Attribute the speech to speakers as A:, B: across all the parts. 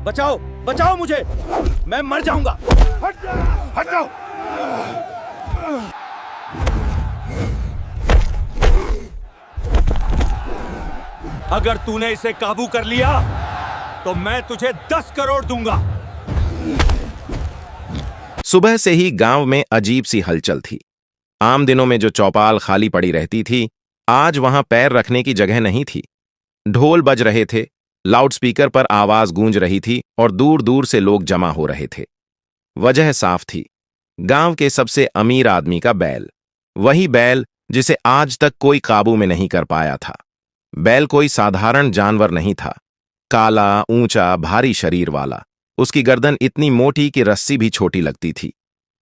A: बचाओ, बचाओ मुझे, मैं मर जाऊंगा।
B: हट जाओ, हट जाओ।
A: अगर तूने इसे काबू कर लिया तो मैं तुझे 10 करोड़ दूंगा।
C: सुबह से ही गांव में अजीब सी हलचल थी। आम दिनों में जो चौपाल खाली पड़ी रहती थी, आज वहां पैर रखने की जगह नहीं थी। ढोल बज रहे थे, लाउडस्पीकर पर आवाज गूंज रही थी और दूर दूर से लोग जमा हो रहे थे। वजह साफ थी, गांव के सबसे अमीर आदमी का बैल। वही बैल जिसे आज तक कोई काबू में नहीं कर पाया था। बैल कोई साधारण जानवर नहीं था। काला, ऊंचा, भारी शरीर वाला। उसकी गर्दन इतनी मोटी कि रस्सी भी छोटी लगती थी।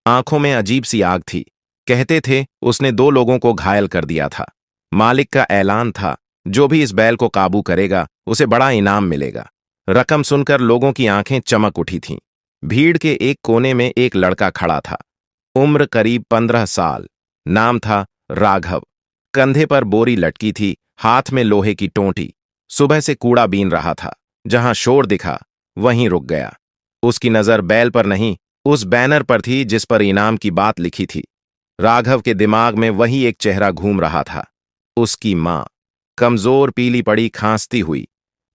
C: आंखों में अजीब सी आग थी। कहते थे उसने 2 लोगों को घायल कर दिया था। मालिक का ऐलान था, जो भी इस बैल को काबू करेगा उसे बड़ा इनाम मिलेगा। रकम सुनकर लोगों की आंखें चमक उठी थीं। भीड़ के एक कोने में एक लड़का खड़ा था। उम्र करीब 15 साल। नाम था राघव। कंधे पर बोरी लटकी थी, हाथ में लोहे की टोंटी। सुबह से कूड़ा बीन रहा था। जहां शोर दिखा वहीं रुक गया। उसकी नजर बैल पर नहीं, उस बैनर पर थी जिस पर इनाम की बात लिखी थी। राघव के दिमाग में वही एक चेहरा घूम रहा था। उसकी मां, कमजोर, पीली पड़ी, खांसती हुई।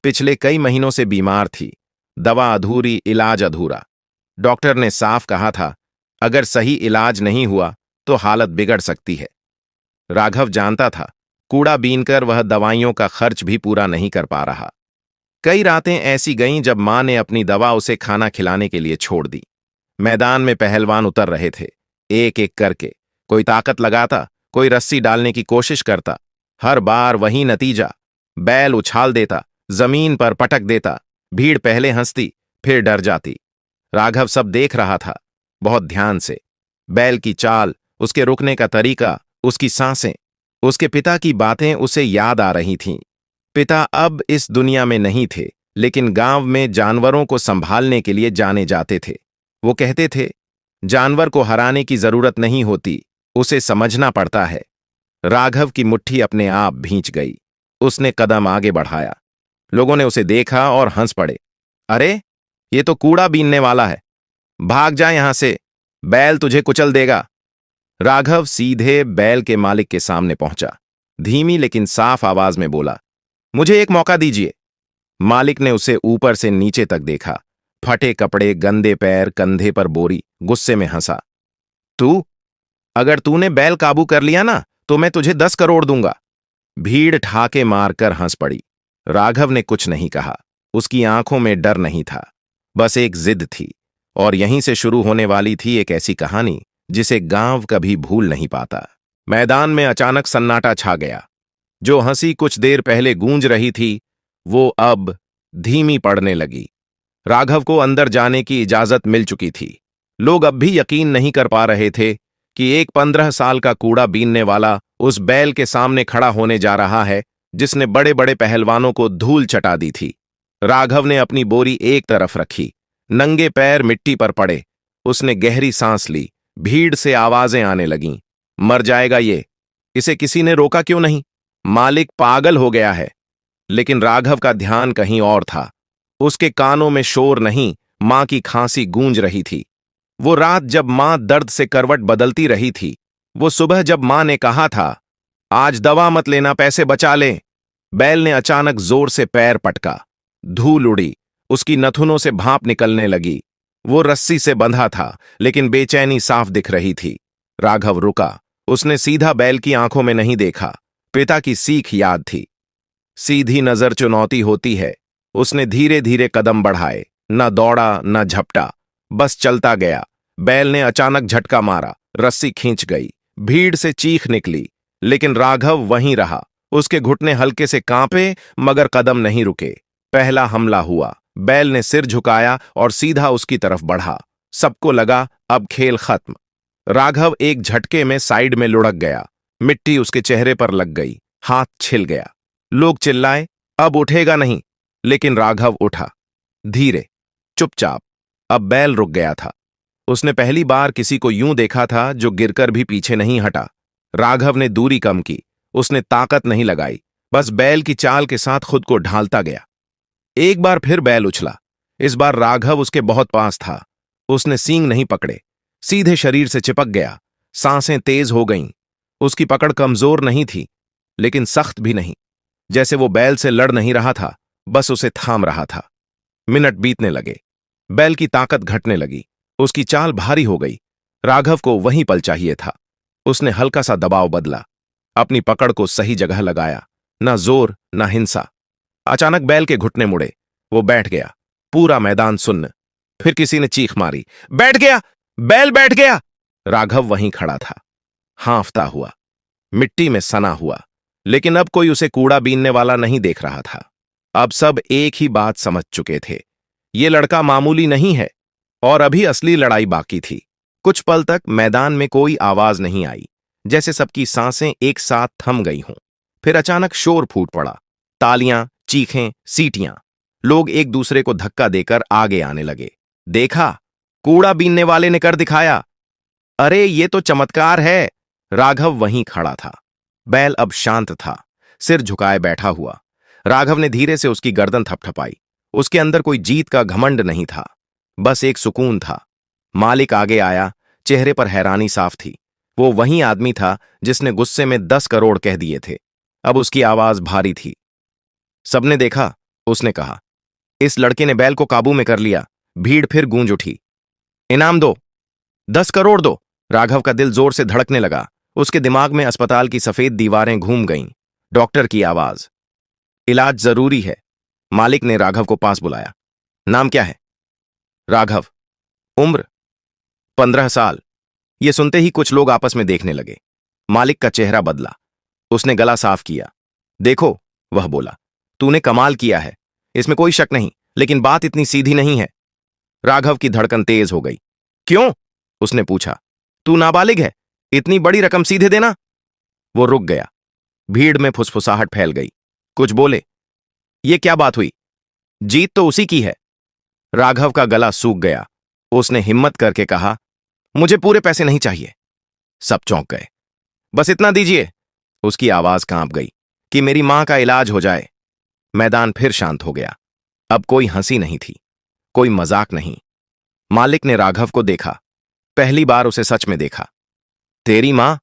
C: पिछले कई महीनों से बीमार थी। दवा अधूरी, इलाज अधूरा। डॉक्टर ने साफ कहा था, अगर सही इलाज नहीं हुआ तो हालत बिगड़ सकती है। राघव जानता था, कूड़ा बीनकर वह दवाइयों का खर्च भी पूरा नहीं कर पा रहा। कई रातें ऐसी गईं जब मां ने अपनी दवा उसे खाना खिलाने के लिए छोड़ दी। मैदान में पहलवान उतर रहे थे, एक एक करके। कोई ताकत लगाता, कोई रस्सी डालने की कोशिश करता। हर बार वही नतीजा। बैल उछाल देता, जमीन पर पटक देता। भीड़ पहले हंसती, फिर डर जाती। राघव सब देख रहा था, बहुत ध्यान से। बैल की चाल, उसके रुकने का तरीका, उसकी सांसें। उसके पिता की बातें उसे याद आ रही थीं। पिता अब इस दुनिया में नहीं थे, लेकिन गांव में जानवरों को संभालने के लिए जाने जाते थे। वो कहते थे, जानवर को हराने की जरूरत नहीं होती, उसे समझना पड़ता है। राघव की मुट्ठी अपने आप भींच गई। उसने कदम आगे बढ़ाया। लोगों ने उसे देखा और हंस पड़े। अरे, ये तो कूड़ा बीनने वाला है। भाग जा यहां से, बैल तुझे कुचल देगा। राघव सीधे बैल के मालिक के सामने पहुंचा। धीमी लेकिन साफ आवाज में बोला, मुझे एक मौका दीजिए। मालिक ने उसे ऊपर से नीचे तक देखा। फटे कपड़े, गंदे पैर, कंधे पर बोरी। गुस्से में हंसा। अगर तूने बैल काबू कर लिया ना तो मैं तुझे 10 करोड़ दूंगा। भीड़ ठाके मारकर हंस पड़ी। राघव ने कुछ नहीं कहा। उसकी आंखों में डर नहीं था, बस एक जिद थी। और यहीं से शुरू होने वाली थी एक ऐसी कहानी जिसे गांव कभी भूल नहीं पाता। मैदान में अचानक सन्नाटा छा गया। जो हंसी कुछ देर पहले गूंज रही थी, वो अब धीमी पड़ने लगी। राघव को अंदर जाने की इजाजत मिल चुकी थी। लोग अब भी यकीन नहीं कर पा रहे थे कि एक 15 साल का कूड़ा बीनने वाला उस बैल के सामने खड़ा होने जा रहा है जिसने बड़े बड़े पहलवानों को धूल चटा दी थी। राघव ने अपनी बोरी एक तरफ रखी। नंगे पैर मिट्टी पर पड़े। उसने गहरी सांस ली। भीड़ से आवाजें आने लगीं। मर जाएगा ये, इसे किसी ने रोका क्यों नहीं? मालिक पागल हो गया है। लेकिन राघव का ध्यान कहीं और था। उसके कानों में शोर नहीं, मां की खांसी गूंज रही थी। वो रात जब मां दर्द से करवट बदलती रही थी, वो सुबह जब मां ने कहा था, आज दवा मत लेना, पैसे बचा लें। बैल ने अचानक जोर से पैर पटका। धूल उड़ी, उसकी नथुनों से भाप निकलने लगी। वो रस्सी से बंधा था, लेकिन बेचैनी साफ दिख रही थी। राघव रुका। उसने सीधा बैल की आंखों में नहीं देखा। पिता की सीख याद थी, सीधी नजर चुनौती होती है। उसने धीरे धीरे कदम बढ़ाए, न दौड़ा न झपटा, बस चलता गया। बैल ने अचानक झटका मारा, रस्सी खींच गई। भीड़ से चीख निकली, लेकिन राघव वहीं रहा। उसके घुटने हल्के से कांपे, मगर कदम नहीं रुके। पहला हमला हुआ। बैल ने सिर झुकाया और सीधा उसकी तरफ बढ़ा। सबको लगा अब खेल खत्म। राघव एक झटके में साइड में लुढ़क गया। मिट्टी उसके चेहरे पर लग गई, हाथ छिल गया। लोग चिल्लाए, अब उठेगा नहीं। लेकिन राघव उठा, धीरे, चुपचाप। अब बैल रुक गया था। उसने पहली बार किसी को यूं देखा था जो गिरकर भी पीछे नहीं हटा। राघव ने दूरी कम की। उसने ताकत नहीं लगाई, बस बैल की चाल के साथ खुद को ढालता गया। एक बार फिर बैल उछला। इस बार राघव उसके बहुत पास था। उसने सींग नहीं पकड़े, सीधे शरीर से चिपक गया। सांसें तेज हो गईं। उसकी पकड़ कमजोर नहीं थी, लेकिन सख्त भी नहीं। जैसे वो बैल से लड़ नहीं रहा था, बस उसे थाम रहा था। मिनट बीतने लगे। बैल की ताकत घटने लगी। उसकी चाल भारी हो गई। राघव को वहीं पल चाहिए था। उसने हल्का सा दबाव बदला, अपनी पकड़ को सही जगह लगाया। ना जोर, ना हिंसा। अचानक बैल के घुटने मुड़े। वो बैठ गया। पूरा मैदान सुन्न। फिर किसी ने चीख मारी, बैठ गया, बैल बैठ गया। राघव वहीं खड़ा था, हांफता हुआ, मिट्टी में सना हुआ। लेकिन अब कोई उसे कूड़ा बीनने वाला नहीं देख रहा था। अब सब एक ही बात समझ चुके थे, ये लड़का मामूली नहीं है। और अभी असली लड़ाई बाकी थी। कुछ पल तक मैदान में कोई आवाज नहीं आई, जैसे सबकी सांसें एक साथ थम गई हों। फिर अचानक शोर फूट पड़ा। तालियां, चीखें, सीटियां। लोग एक दूसरे को धक्का देकर आगे आने लगे। देखा, कूड़ा बीनने वाले ने कर दिखाया। अरे ये तो चमत्कार है। राघव वहीं खड़ा था। बैल अब शांत था, सिर झुकाए बैठा हुआ। राघव ने धीरे से उसकी गर्दन थपथपाई। उसके अंदर कोई जीत का घमंड नहीं था, बस एक सुकून था। मालिक आगे आया, चेहरे पर हैरानी साफ थी। वो वही आदमी था जिसने गुस्से में 10 करोड़ कह दिए थे। अब उसकी आवाज भारी थी। सबने देखा, उसने कहा। इस लड़के ने बैल को काबू में कर लिया। भीड़ फिर गूंज उठी। इनाम दो, 10 करोड़ दो। राघव का दिल जोर से धड़कने लगा। उसके दिमाग में अस्पताल की सफेद दीवारें घूम गईं। डॉक्टर की आवाज, इलाज जरूरी है। मालिक ने राघव को पास बुलाया। नाम क्या है? राघव। उम्र? 15 साल। ये सुनते ही कुछ लोग आपस में देखने लगे। मालिक का चेहरा बदला। उसने गला साफ किया। देखो, वह बोला, तूने कमाल किया है, इसमें कोई शक नहीं, लेकिन बात इतनी सीधी नहीं है। राघव की धड़कन तेज हो गई। क्यों? उसने पूछा। तू नाबालिग है, इतनी बड़ी रकम सीधे देना? वो रुक गया। भीड़ में फुसफुसाहट फैल गई। कुछ बोले, ये क्या बात हुई? जीत तो उसी की है। राघव का गला सूख गया। उसने हिम्मत करके कहा, मुझे पूरे पैसे नहीं चाहिए। सब चौंक गए। बस इतना दीजिए। उसकी आवाज कांप गई, कि मेरी मां का इलाज हो जाए। मैदान फिर शांत हो गया। अब कोई हंसी नहीं थी, कोई मजाक नहीं। मालिक ने राघव को देखा। पहली बार उसे सच में देखा। तेरी मां?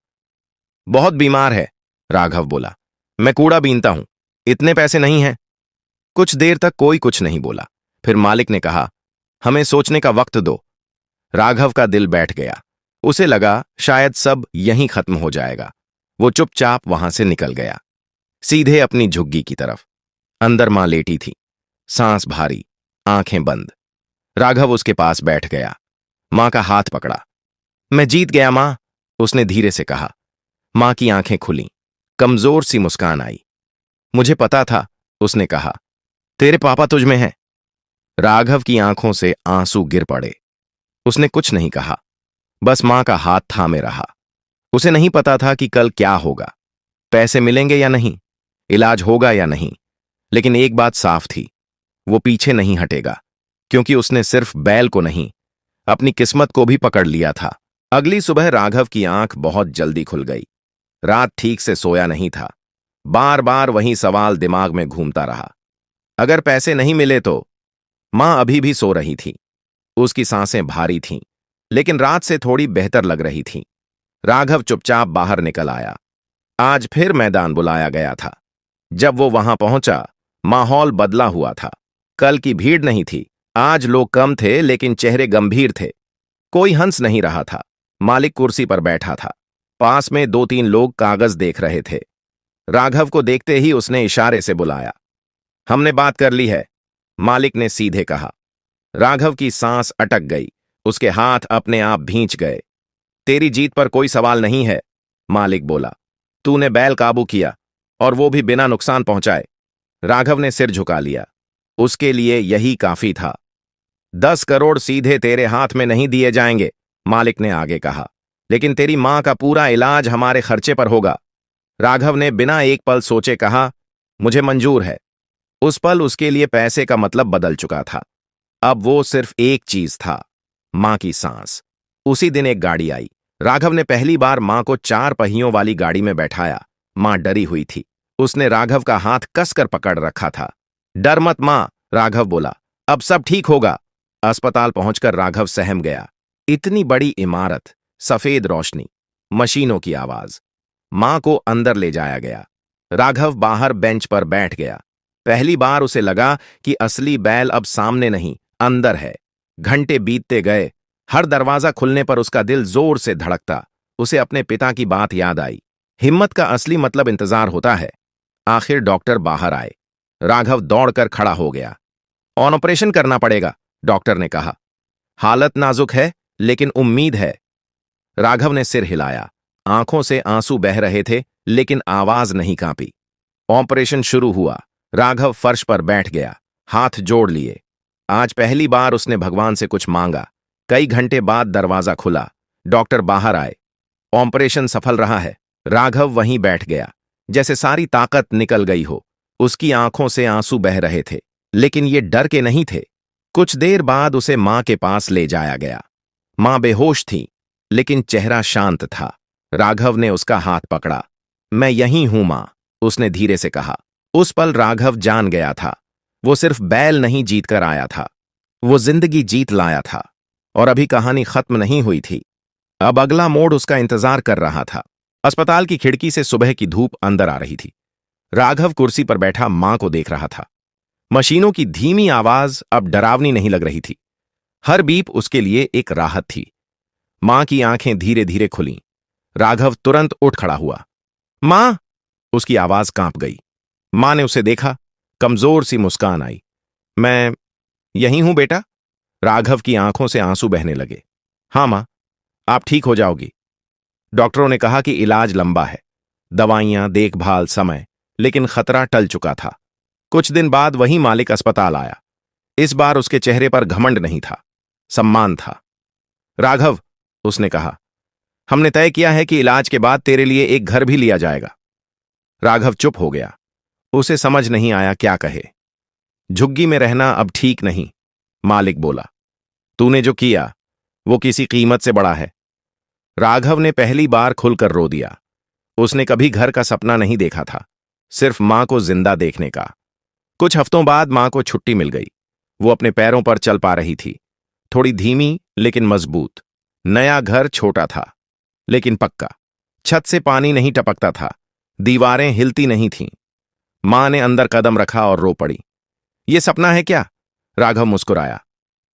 C: बहुत बीमार है, राघव बोला। मैं कूड़ा बीनता हूं, इतने पैसे नहीं हैं। कुछ देर तक कोई कुछ नहीं बोला। फिर मालिक ने कहा, हमें सोचने का वक्त दो। राघव का दिल बैठ गया। उसे लगा शायद सब यहीं खत्म हो जाएगा। वो चुपचाप वहां से निकल गया, सीधे अपनी झुग्गी की तरफ। अंदर मां लेटी थी, सांस भारी, आंखें बंद। राघव उसके पास बैठ गया। मां का हाथ पकड़ा। मैं जीत गया मां, उसने धीरे से कहा। मां की आंखें खुलीं, कमजोर सी मुस्कान आई। मुझे पता था, उसने कहा, तेरे पापा तुझ में हैं। राघव की आंखों से आंसू गिर पड़े। उसने कुछ नहीं कहा, बस मां का हाथ थामे रहा। उसे नहीं पता था कि कल क्या होगा, पैसे मिलेंगे या नहीं, इलाज होगा या नहीं। लेकिन एक बात साफ थी, वो पीछे नहीं हटेगा, क्योंकि उसने सिर्फ बैल को नहीं, अपनी किस्मत को भी पकड़ लिया था। अगली सुबह राघव की आंख बहुत जल्दी खुल गई। रात ठीक से सोया नहीं था। बार बार वही सवाल दिमाग में घूमता रहा। अगर पैसे नहीं मिले तो? मां अभी भी सो रही थी। उसकी सांसें भारी थीं, लेकिन रात से थोड़ी बेहतर लग रही थीं। राघव चुपचाप बाहर निकल आया। आज फिर मैदान बुलाया गया था। जब वो वहां पहुंचा, माहौल बदला हुआ था। कल की भीड़ नहीं थी। आज लोग कम थे, लेकिन चेहरे गंभीर थे। कोई हंस नहीं रहा था। मालिक कुर्सी पर बैठा था। पास में 2-3 लोग कागज देख रहे थे। राघव को देखते ही उसने इशारे से बुलाया। हमने बात कर ली है, मालिक ने सीधे कहा। राघव की सांस अटक गई। उसके हाथ अपने आप भींच गए। तेरी जीत पर कोई सवाल नहीं है, मालिक बोला। तूने बैल काबू किया, और वो भी बिना नुकसान पहुंचाए। राघव ने सिर झुका लिया। उसके लिए यही काफी था। 10 करोड़ सीधे तेरे हाथ में नहीं दिए जाएंगे, मालिक ने आगे कहा, लेकिन तेरी मां का पूरा इलाज हमारे खर्चे पर होगा। राघव ने बिना एक पल सोचे कहा, मुझे मंजूर है। उस पल उसके लिए पैसे का मतलब बदल चुका था। अब वो सिर्फ एक चीज था, मां की सांस। उसी दिन एक गाड़ी आई। राघव ने पहली बार मां को 4 पहियों वाली गाड़ी में बैठाया। मां डरी हुई थी। उसने राघव का हाथ कसकर पकड़ रखा था। डर मत मां, राघव बोला, अब सब ठीक होगा। अस्पताल पहुंचकर राघव सहम गया। इतनी बड़ी इमारत, सफेद रोशनी, मशीनों की आवाज। मां को अंदर ले जाया गया। राघव बाहर बेंच पर बैठ गया। पहली बार उसे लगा कि असली बैल अब सामने नहीं, अंदर है। घंटे बीतते गए। हर दरवाजा खुलने पर उसका दिल जोर से धड़कता। उसे अपने पिता की बात याद आई। हिम्मत का असली मतलब इंतजार होता है। आखिर डॉक्टर बाहर आए। राघव दौड़कर खड़ा हो गया। ऑपरेशन करना पड़ेगा, डॉक्टर ने कहा। हालत नाजुक है, लेकिन उम्मीद है। राघव ने सिर हिलाया। आंखों से आंसू बह रहे थे, लेकिन आवाज नहीं कांपी। ऑपरेशन शुरू हुआ। राघव फर्श पर बैठ गया, हाथ जोड़ लिए। आज पहली बार उसने भगवान से कुछ मांगा। कई घंटे बाद दरवाजा खुला। डॉक्टर बाहर आए। ऑपरेशन सफल रहा है। राघव वहीं बैठ गया, जैसे सारी ताकत निकल गई हो। उसकी आंखों से आंसू बह रहे थे, लेकिन ये डर के नहीं थे। कुछ देर बाद उसे मां के पास ले जाया गया। मां बेहोश थी, लेकिन चेहरा शांत था। राघव ने उसका हाथ पकड़ा। मैं यहीं हूं मां, उसने धीरे से कहा। उस पल राघव जान गया था, वो सिर्फ बैल नहीं जीत कर आया था, वो जिंदगी जीत लाया था। और अभी कहानी खत्म नहीं हुई थी। अब अगला मोड़ उसका इंतजार कर रहा था। अस्पताल की खिड़की से सुबह की धूप अंदर आ रही थी। राघव कुर्सी पर बैठा मां को देख रहा था। मशीनों की धीमी आवाज अब डरावनी नहीं लग रही थी। हर बीप उसके लिए एक राहत थी। मां की आंखें धीरे धीरे खुलीं। राघव तुरंत उठ खड़ा हुआ। मां! उसकी आवाज कांप गई। मां ने उसे देखा। कमजोर सी मुस्कान आई। मैं यहीं हूं बेटा। राघव की आंखों से आंसू बहने लगे। हां मां, आप ठीक हो जाओगी। डॉक्टरों ने कहा कि इलाज लंबा है, दवाइयां, देखभाल, समय, लेकिन खतरा टल चुका था। कुछ दिन बाद वही मालिक अस्पताल आया। इस बार उसके चेहरे पर घमंड नहीं था, सम्मान था। राघव, उसने कहा, हमने तय किया है कि इलाज के बाद तेरे लिए एक घर भी लिया जाएगा। राघव चुप हो गया। उसे समझ नहीं आया क्या कहे। झुग्गी में रहना अब ठीक नहीं, मालिक बोला। तूने जो किया वो किसी कीमत से बड़ा है। राघव ने पहली बार खुलकर रो दिया। उसने कभी घर का सपना नहीं देखा था, सिर्फ मां को जिंदा देखने का। कुछ हफ्तों बाद मां को छुट्टी मिल गई। वो अपने पैरों पर चल पा रही थी, थोड़ी धीमी लेकिन मजबूत। नया घर छोटा था, लेकिन पक्का। छत से पानी नहीं टपकता था, दीवारें हिलती नहीं थीं। मां ने अंदर कदम रखा और रो पड़ी। ये सपना है क्या? राघव मुस्कुराया।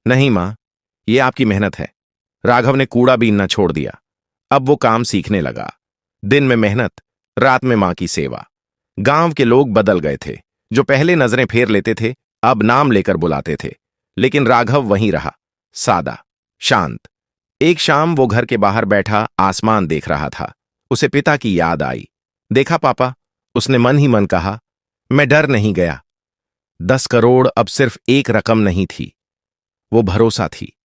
C: नहीं मां, ये आपकी मेहनत है। राघव ने कूड़ा बीनना छोड़ दिया। अब वो काम सीखने लगा। दिन में मेहनत, रात में मां की सेवा। गांव के लोग बदल गए थे। जो पहले नजरें फेर लेते थे, अब नाम लेकर बुलाते थे। लेकिन राघव वहीं रहा, सादा, शांत। एक शाम वो घर के बाहर बैठा आसमान देख रहा था। उसे पिता की याद आई। देखा पापा, उसने मन ही मन कहा। मैं डर नहीं गया। 10 करोड़ अब सिर्फ एक रकम नहीं थी, वो भरोसा थी,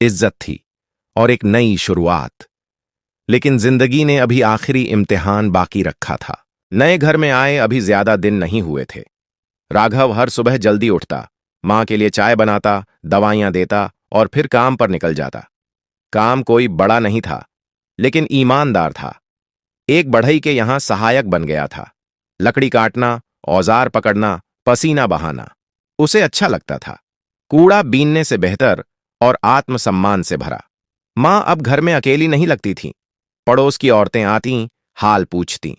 C: इज्जत थी और एक नई शुरुआत। लेकिन जिंदगी ने अभी आखिरी इम्तिहान बाकी रखा था। नए घर में आए अभी ज्यादा दिन नहीं हुए थे। राघव हर सुबह जल्दी उठता, मां के लिए चाय बनाता, दवाइयां देता और फिर काम पर निकल जाता। काम कोई बड़ा नहीं था, लेकिन ईमानदार था। एक बढ़ई के यहां सहायक बन गया था। लकड़ी काटना, औजार पकड़ना, पसीना बहाना उसे अच्छा लगता था। कूड़ा बीनने से बेहतर और आत्मसम्मान से भरा। मां अब घर में अकेली नहीं लगती थी। पड़ोस की औरतें आतीं, हाल पूछतीं।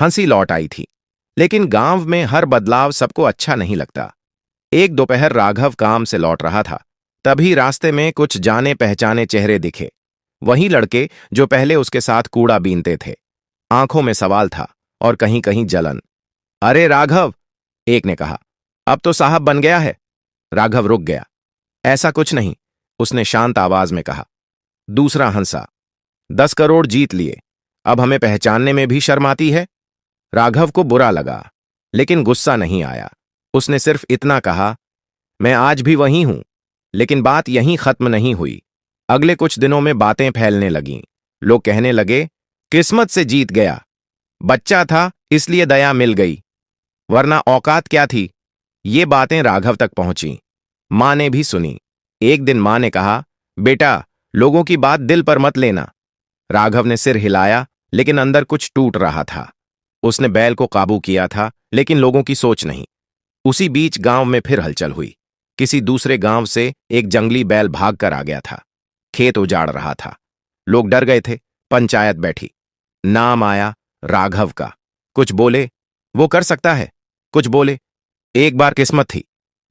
C: हंसी लौट आई थी। लेकिन गांव में हर बदलाव सबको अच्छा नहीं लगता। एक दोपहर राघव काम से लौट रहा था, तभी रास्ते में कुछ जाने पहचाने चेहरे दिखे। वही लड़के जो पहले उसके साथ कूड़ा बीनते थे। आंखों में सवाल था और कहीं कहीं जलन। अरे राघव, एक ने कहा, अब तो साहब बन गया है। राघव रुक गया। ऐसा कुछ नहीं, उसने शांत आवाज में कहा। दूसरा हंसा। 10 करोड़ जीत लिए, अब हमें पहचानने में भी शर्म आती है। राघव को बुरा लगा, लेकिन गुस्सा नहीं आया। उसने सिर्फ इतना कहा, मैं आज भी वहीं हूं। लेकिन बात यहीं खत्म नहीं हुई। अगले कुछ दिनों में बातें फैलने लगीं। लोग कहने लगे, किस्मत से जीत गया, बच्चा था इसलिए दया मिल गई, वरना औकात क्या थी। ये बातें राघव तक पहुंची। मां ने भी सुनी। एक दिन मां ने कहा, बेटा, लोगों की बात दिल पर मत लेना। राघव ने सिर हिलाया, लेकिन अंदर कुछ टूट रहा था। उसने बैल को काबू किया था, लेकिन लोगों की सोच नहीं। उसी बीच गांव में फिर हलचल हुई। किसी दूसरे गांव से एक जंगली बैल भाग कर आ गया था। खेत उजाड़ रहा था। लोग डर गए थे। पंचायत बैठी। नाम आया राघव का। कुछ बोले वो कर सकता है, कुछ बोले एक बार किस्मत थी।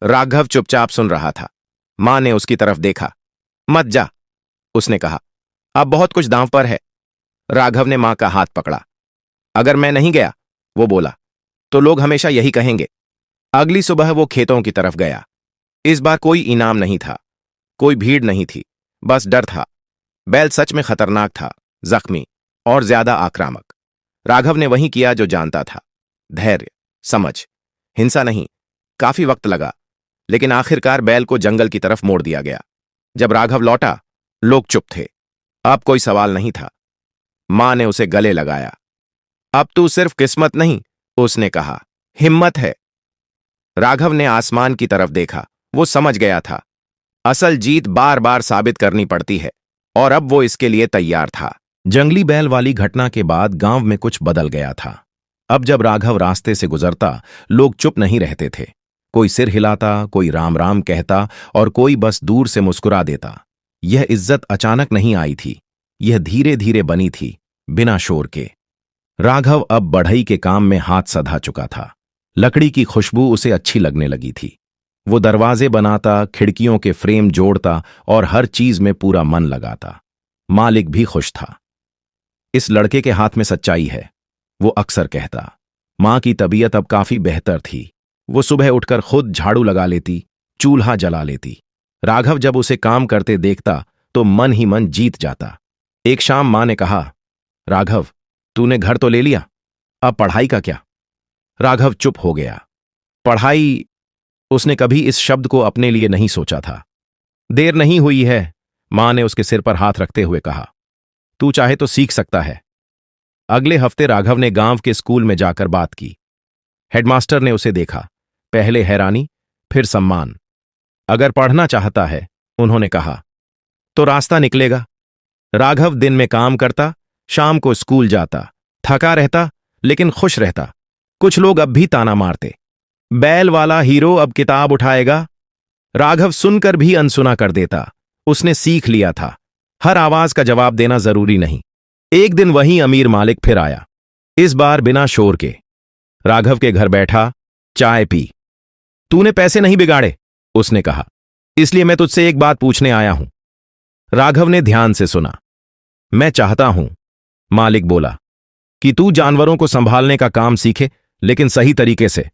C: राघव चुपचाप सुन रहा था। मां ने उसकी तरफ देखा। मत जा, उसने कहा, अब बहुत कुछ दांव पर है। राघव ने मां का हाथ पकड़ा। अगर मैं नहीं गया, वो बोला, तो लोग हमेशा यही कहेंगे। अगली सुबह वो खेतों की तरफ गया। इस बार कोई इनाम नहीं था, कोई भीड़ नहीं थी, बस डर था। बैल सच में खतरनाक था, जख्मी और ज्यादा आक्रामक। राघव ने वही किया जो जानता था। धैर्य, समझ, हिंसा नहीं। काफी वक्त लगा, लेकिन आखिरकार बैल को जंगल की तरफ मोड़ दिया गया। जब राघव लौटा, लोग चुप थे। अब कोई सवाल नहीं था। मां ने उसे गले लगाया। अब तू सिर्फ किस्मत नहीं, उसने कहा, हिम्मत है। राघव ने आसमान की तरफ देखा। वो समझ गया था, असल जीत बार बार साबित करनी पड़ती है, और अब वो इसके लिए तैयार था। जंगली बैल वाली घटना के बाद गांव में कुछ बदल गया था। अब जब राघव रास्ते से गुजरता, लोग चुप नहीं रहते थे। कोई सिर हिलाता, कोई राम राम कहता और कोई बस दूर से मुस्कुरा देता। यह इज्जत अचानक नहीं आई थी, यह धीरे धीरे बनी थी, बिना शोर के। राघव अब बढ़ई के काम में हाथ सधा चुका था। लकड़ी की खुशबू उसे अच्छी लगने लगी थी। वो दरवाजे बनाता, खिड़कियों के फ्रेम जोड़ता और हर चीज में पूरा मन लगाता। मालिक भी खुश था। इस लड़के के हाथ में सच्चाई है, वो अक्सर कहता। मां की तबीयत अब काफी बेहतर थी। वो सुबह उठकर खुद झाड़ू लगा लेती, चूल्हा जला लेती। राघव जब उसे काम करते देखता तो मन ही मन जीत जाता। एक शाम मां ने कहा, राघव, तूने घर तो ले लिया, अब पढ़ाई का क्या? राघव चुप हो गया। पढ़ाई? उसने कभी इस शब्द को अपने लिए नहीं सोचा था। देर नहीं हुई है, मां ने उसके सिर पर हाथ रखते हुए कहा। तू चाहे तो सीख सकता है। अगले हफ्ते राघव ने गांव के स्कूल में जाकर बात की। हेडमास्टर ने उसे देखा, पहले हैरानी, फिर सम्मान। अगर पढ़ना चाहता है, उन्होंने कहा, तो रास्ता निकलेगा। राघव दिन में काम करता, शाम को स्कूल जाता, थका रहता लेकिन खुश रहता। कुछ लोग अब भी ताना मारते, बैल वाला हीरो अब किताब उठाएगा। राघव सुनकर भी अनसुना कर देता। उसने सीख लिया था, हर आवाज का जवाब देना जरूरी नहीं। एक दिन वही अमीर मालिक फिर आया, इस बार बिना शोर के। राघव के घर बैठा, चाय पी। तूने पैसे नहीं बिगाड़े, उसने कहा, इसलिए मैं तुझसे एक बात पूछने आया हूं। राघव ने ध्यान से सुना। मैं चाहता हूं, मालिक बोला, कि तू जानवरों को संभालने का काम सीखे, लेकिन सही तरीके से।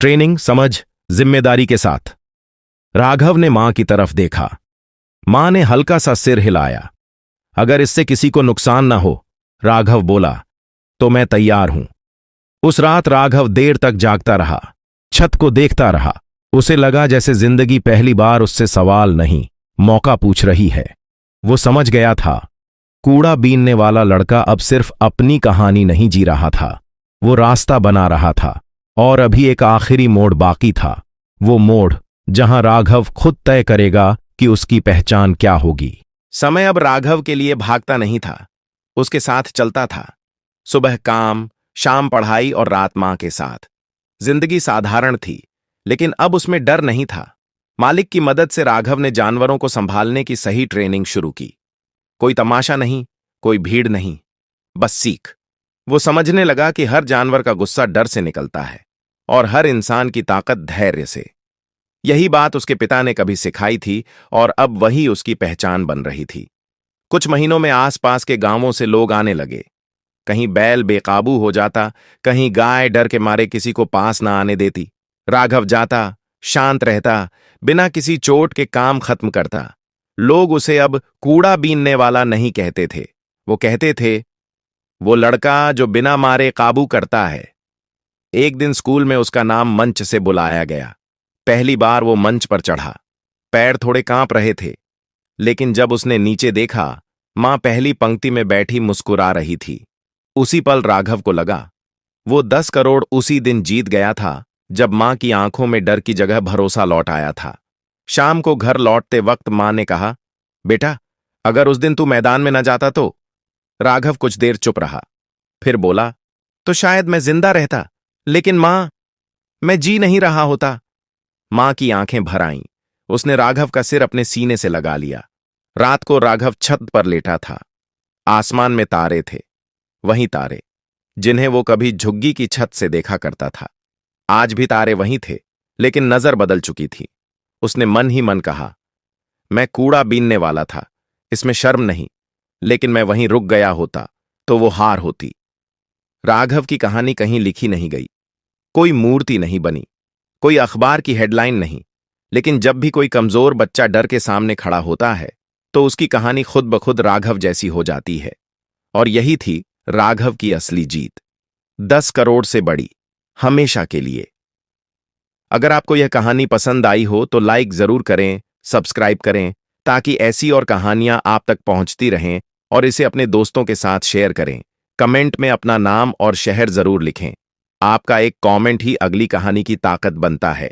C: ट्रेनिंग, समझ, जिम्मेदारी के साथ। राघव ने मां की तरफ देखा। मां ने हल्का सा सिर हिलाया। अगर इससे किसी को नुकसान ना हो, राघव बोला, तो मैं तैयार हूं। उस रात राघव देर तक जागता रहा, छत को देखता रहा। उसे लगा जैसे जिंदगी पहली बार उससे सवाल नहीं, मौका पूछ रही है। वो समझ गया था, कूड़ा बीनने वाला लड़का अब सिर्फ अपनी कहानी नहीं जी रहा था, वो रास्ता बना रहा था। और अभी एक आखिरी मोड़ बाकी था, वो मोड़ जहां राघव खुद तय करेगा कि उसकी पहचान क्या होगी। समय अब राघव के लिए भागता नहीं था, उसके साथ चलता था। सुबह काम, शाम पढ़ाई और रात मां के साथ। जिंदगी साधारण थी, लेकिन अब उसमें डर नहीं था। मालिक की मदद से राघव ने जानवरों को संभालने की सही ट्रेनिंग शुरू की। कोई तमाशा नहीं, कोई भीड़ नहीं, बस सीख। वो समझने लगा कि हर जानवर का गुस्सा डर से निकलता है और हर इंसान की ताकत धैर्य से। यही बात उसके पिता ने कभी सिखाई थी और अब वही उसकी पहचान बन रही थी। कुछ महीनों में आसपास के गांवों से लोग आने लगे। कहीं बैल बेकाबू हो जाता, कहीं गाय डर के मारे किसी को पास ना आने देती। राघव जाता, शांत रहता, बिना किसी चोट के काम खत्म करता। लोग उसे अब कूड़ा बीनने वाला नहीं कहते थे, वो कहते थे, वो लड़का जो बिना मारे काबू करता है। एक दिन स्कूल में उसका नाम मंच से बुलाया गया। पहली बार वो मंच पर चढ़ा। पैर थोड़े कांप रहे थे, लेकिन जब उसने नीचे देखा, मां पहली पंक्ति में बैठी मुस्कुरा रही थी। उसी पल राघव को लगा, वो 10 करोड़ उसी दिन जीत गया था जब मां की आंखों में डर की जगह भरोसा लौट आया था। शाम को घर लौटते वक्त मां ने कहा, बेटा, अगर उस दिन तू मैदान में न जाता तो। राघव कुछ देर चुप रहा, फिर बोला, तो शायद मैं जिंदा रहता, लेकिन मां, मैं जी नहीं रहा होता। मां की आंखें भर आईं, उसने राघव का सिर अपने सीने से लगा लिया। रात को राघव छत पर लेटा था। आसमान में तारे थे, वही तारे जिन्हें वो कभी झुग्गी की छत से देखा करता था। आज भी तारे वहीं थे, लेकिन नजर बदल चुकी थी। उसने मन ही मन कहा, मैं कूड़ा बीनने वाला था, इसमें शर्म नहीं, लेकिन मैं वहीं रुक गया होता तो वो हार होती। राघव की कहानी कहीं लिखी नहीं गई, कोई मूर्ति नहीं बनी, कोई अखबार की हेडलाइन नहीं, लेकिन जब भी कोई कमजोर बच्चा डर के सामने खड़ा होता है तो उसकी कहानी खुद ब खुद राघव जैसी हो जाती है। और यही थी राघव की असली जीत, 10 करोड़ से बड़ी, हमेशा के लिए। अगर आपको यह कहानी पसंद आई हो तो लाइक जरूर करें, सब्सक्राइब करें, ताकि ऐसी और कहानियां आप तक पहुंचती रहें, और इसे अपने दोस्तों के साथ शेयर करें। कमेंट में अपना नाम और शहर जरूर लिखें। आपका एक कमेंट ही अगली कहानी की ताकत बनता है।